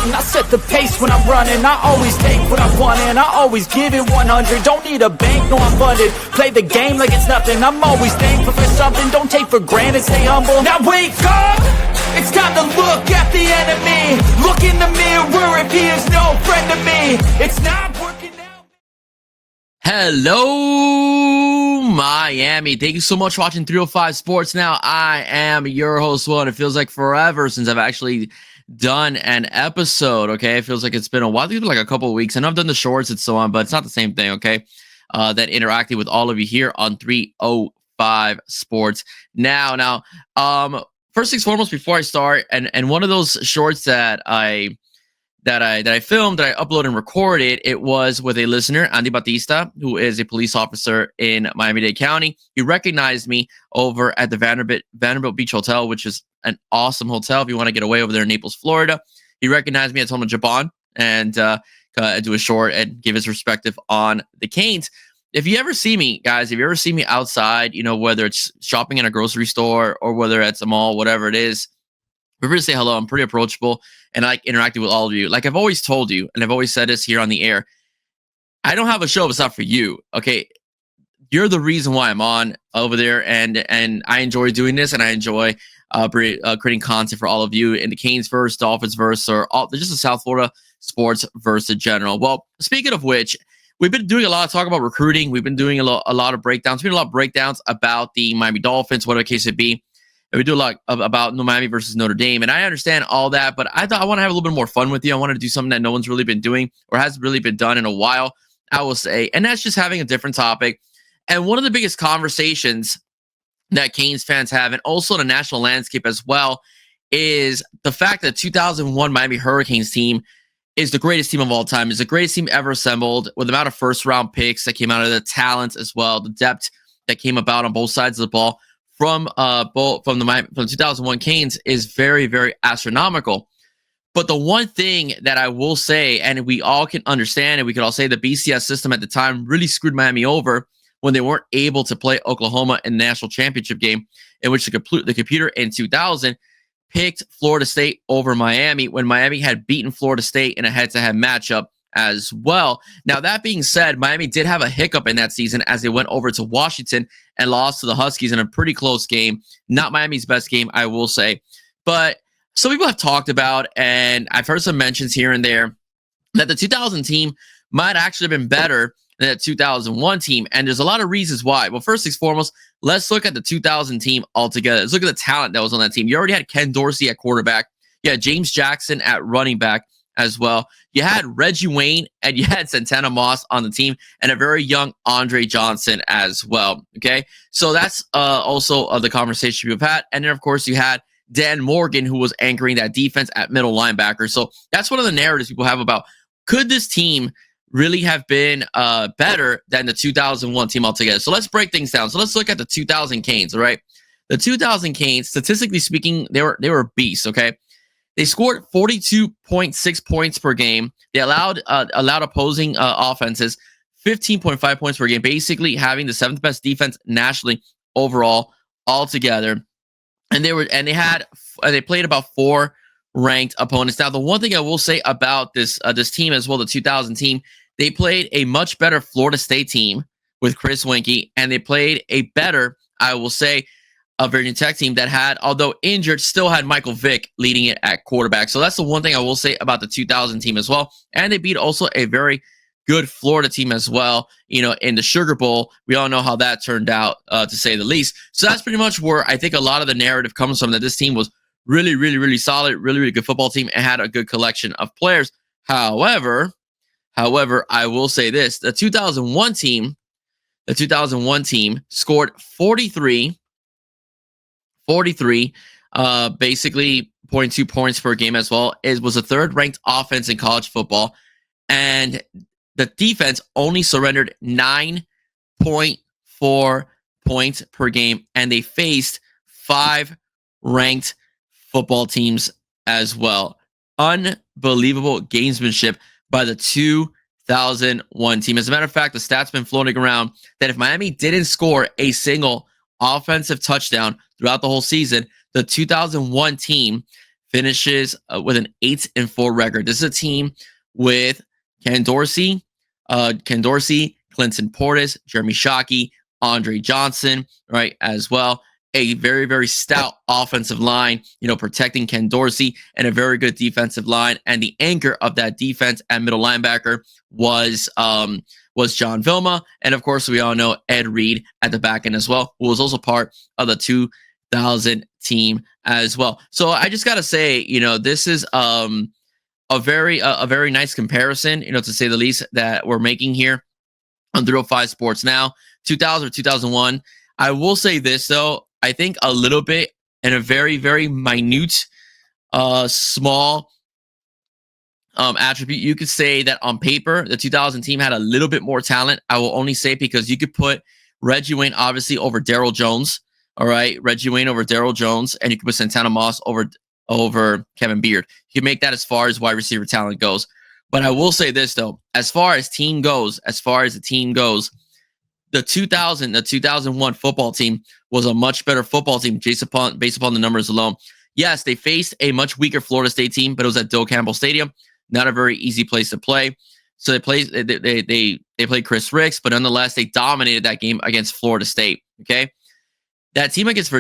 stunting. I set the pace when I'm running. I always take what I want and I always give it 100. Don't need a bank, no I'm funded. Play the game like it's nothing. I'm always thankful for something. Don't take for granted, stay humble. Now wake up! It's time to look at the enemy. Look in the mirror if he is no friend to me. It's not working out. Hello, Miami. Thank you so much for watching 305 Sports Now. I am your host, Will, and it feels like forever since I've actually done an episode, okay? It feels like it's been a while. It's been like a couple of weeks. I know I've done the shorts and so on, but it's not the same thing, okay? That interacting with all of you here on 305 Sports Now. First things foremost, before I start, and one of those shorts that I filmed, that I uploaded and recorded, it was with a listener, Andy Batista, who is a police officer in Miami-Dade County. He recognized me over at the Vanderbilt Beach Hotel, which is an awesome hotel if you want to get away over there in Naples, Florida. He recognized me. I told him to jump on and do a short and give his perspective on the Canes. If you ever see me, guys, if you ever see me outside, you know, whether it's shopping in a grocery store or whether it's a mall, whatever it is, feel free to say hello. I'm pretty approachable and I like interacting with all of you. Like I've always told you, and I've always said this here on the air, I don't have a show if it's not for you, okay? You're the reason why I'm on over there, and I enjoy doing this, and I enjoy creating content for all of you in the Canes verse, Dolphins verse, or just the South Florida sports verse in general. Well, speaking of which, we've been doing a lot of talk about recruiting. We've been doing a lot of breakdowns. We've been a lot of breakdowns about the Miami Dolphins, whatever the case it be. And we do a lot about Miami versus Notre Dame. And I understand all that, but I thought I want to have a little bit more fun with you. I wanted to do something that no one's really been doing or hasn't really been done in a while, I will say. And that's just having a different topic. And one of the biggest conversations that Canes fans have, and also the national landscape as well, is the fact that 2001 Miami Hurricanes team is the greatest team of all time. It's the greatest team ever assembled, with the amount of first-round picks that came out of the talent as well, the depth that came about on both sides of the ball from the 2001 Canes is very, very astronomical. But the one thing that I will say, and we all can understand, and we could all say the BCS system at the time really screwed Miami over when they weren't able to play Oklahoma in the national championship game, in which the computer in 2000 picked Florida State over Miami when Miami had beaten Florida State in a head-to-head matchup as well. Now, that being said, Miami did have a hiccup in that season as they went over to Washington and lost to the Huskies in a pretty close game. Not Miami's best game, I will say. But some people have talked about, and I've heard some mentions here and there, that the 2000 team might actually have been better than the 2001 team. And there's a lot of reasons why. Well, first things foremost, let's look at the 2000 team altogether. Let's look at the talent that was on that team. You already had Ken Dorsey at quarterback. You had James Jackson at running back as well. You had Reggie Wayne and you had Santana Moss on the team, and a very young Andre Johnson as well. Okay, so that's also the conversation we've had. And then, of course, you had Dan Morgan, who was anchoring that defense at middle linebacker. So that's one of the narratives people have about, could this team really have been better than the 2001 team altogether? So let's break things down. So let's look at the 2000 Canes, all right? The 2000 Canes, statistically speaking, they were beasts, okay? They scored 42.6 points per game. They allowed opposing offenses 15.5 points per game, basically having the seventh best defense nationally overall altogether. And they played about 4 ranked opponents. Now, the one thing I will say about this team as well, the 2000 team, they played a much better Florida State team with Chris Weinke, and they played a better, I will say, a Virginia Tech team that had, although injured, still had Michael Vick leading it at quarterback. So that's the one thing I will say about the 2000 team as well. And they beat also a very good Florida team as well, you know, in the Sugar Bowl. We all know how that turned out, to say the least. So that's pretty much where I think a lot of the narrative comes from, that this team was really, really, really solid, really, really good football team, and had a good collection of players. However, I will say this: the 2001 team scored 43, basically 0.2 points per game as well. It was a third-ranked offense in college football, and the defense only surrendered 9.4 points per game, and they faced 5 ranked football teams as well. Unbelievable gamesmanship by the 2001 team. As a matter of fact, the stats been floating around that if Miami didn't score a single offensive touchdown throughout the whole season, the 2001 team finishes with an 8-4 record. This is a team with Ken Dorsey, Clinton Portis, Jeremy Shockey, Andre Johnson, right, as well. A very, very stout offensive line, protecting Ken Dorsey, and a very good defensive line. And the anchor of that defense and middle linebacker was John Vilma. And of course, we all know Ed Reed at the back end as well, who was also part of the 2000 team as well. So I just got to say, this is a very nice comparison, to say the least, that we're making here on 305 Sports Now. 2000 or 2001. I will say this, though. I think a little bit, and a very, very minute, small attribute. You could say that on paper, the 2000 team had a little bit more talent. I will only say because you could put Reggie Wayne, obviously, over Daryl Jones. All right, Reggie Wayne over Daryl Jones, and you could put Santana Moss over Kevin Beard. You can make that as far as wide receiver talent goes. But I will say this, though. As far as the team goes, the 2001 football team was a much better football team based upon the numbers alone. Yes, they faced a much weaker Florida State team, but it was at Doak Campbell Stadium. Not a very easy place to play. So they played Chris Ricks, but nonetheless, they dominated that game against Florida State. Okay, that game against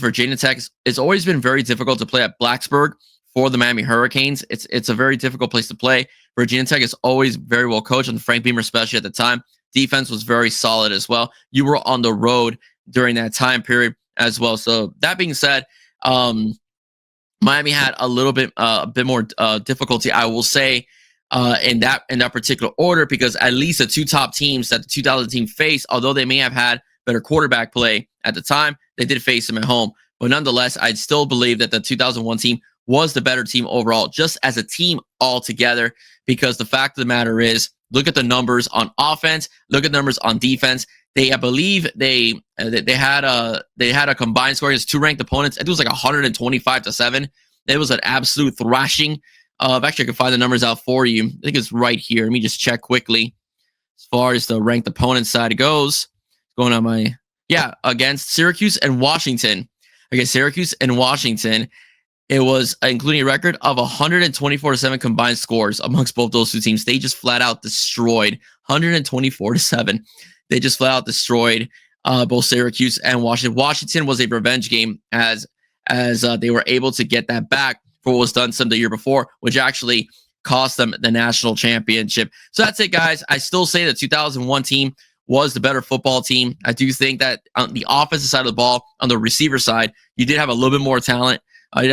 Virginia Tech has always been very difficult to play at Blacksburg for the Miami Hurricanes. It's a very difficult place to play. Virginia Tech is always very well coached, and Frank Beamer, especially at the time. Defense was very solid as well. You were on the road during that time period as well. So that being said, Miami had a bit more difficulty, I will say, in that particular order, because at least the two top teams that the 2000 team faced, although they may have had better quarterback play at the time, they did face them at home. But nonetheless, I'd still believe that the 2001 team was the better team overall, just as a team altogether, because the fact of the matter is, look at the numbers on offense. Look at the numbers on defense. I believe they had a combined score against two ranked opponents. It was like 125-7. It was an absolute thrashing. Actually, I can find the numbers out for you. I think it's right here. Let me just check quickly. As far as the ranked opponent side goes, going on against Syracuse and Washington. Against Syracuse and Washington, it was including a record of 124-7 combined scores amongst both those two teams. They just flat out destroyed 124-7. They just flat out destroyed both Syracuse and Washington. Washington was a revenge game as they were able to get that back for what was done some the year before, which actually cost them the national championship. So that's it, guys. I still say the 2001 team was the better football team. I do think that on the offensive side of the ball, on the receiver side, you did have a little bit more talent. But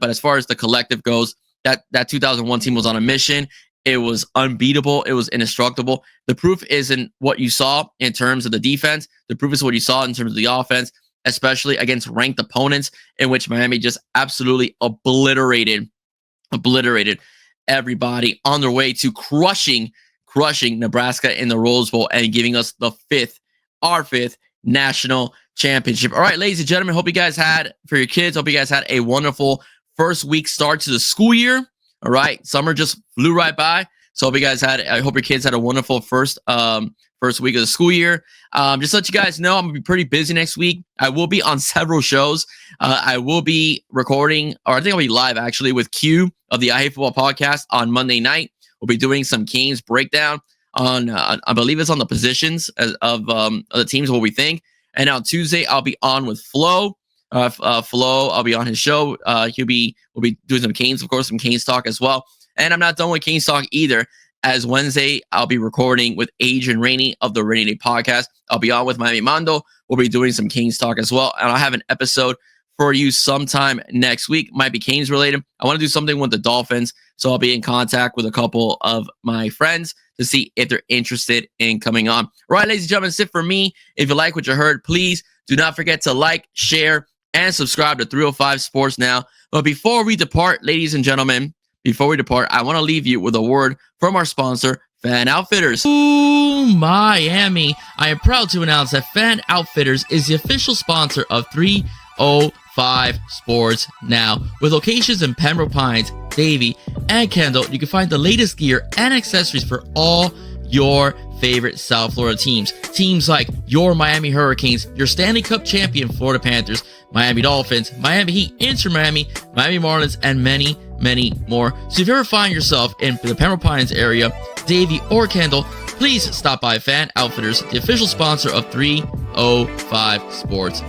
as far as the collective goes, that 2001 team was on a mission. It was unbeatable. It was indestructible. The proof isn't what you saw in terms of the defense. The proof is what you saw in terms of the offense, especially against ranked opponents, in which Miami just absolutely obliterated everybody on their way to crushing Nebraska in the Rose Bowl and giving us our fifth national championship. All right, ladies and gentlemen, hope you guys had a wonderful first week start to the school year. All right, summer just flew right by. So I hope your kids had a wonderful first week of the school year. Just to let you guys know, I'm gonna be pretty busy next week. I will be on several shows. I will be recording, or I think I'll be live actually with Q of the I Hate Football podcast on Monday night. We'll be doing some Canes breakdown on, I believe it's on the positions of the teams, what we think. And on Tuesday, I'll be on with Flo. Flo, I'll be on his show. We'll be doing some Canes, of course, some Canes talk as well. And I'm not done with Canes talk either. As Wednesday, I'll be recording with Adrian Rainey of the Rainy Day podcast. I'll be on with Miami Mondo. We'll be doing some Canes talk as well. And I'll have an episode for you sometime next week. Might be Canes related. I want to do something with the Dolphins. So I'll be in contact with a couple of my friends to see if they're interested in coming on. All right, ladies and gentlemen, that's it for me. If you like what you heard, please do not forget to like, share, and subscribe to 305 Sports Now. But before we depart, ladies and gentlemen, I want to leave you with a word from our sponsor, Fan Outfitters. Ooh, Miami. I am proud to announce that Fan Outfitters is the official sponsor of 305 Sports Now. With locations in Pembroke Pines, Davie, and Kendall, you can find the latest gear and accessories for all your favorite South Florida teams. Teams like your Miami Hurricanes, your Stanley Cup champion Florida Panthers, Miami Dolphins, Miami Heat, Inter Miami, Miami Marlins, and many, many more. So if you ever find yourself in the Pembroke Pines area, Davie, or Kendall, please stop by Fan Outfitters, the official sponsor of 305 Sports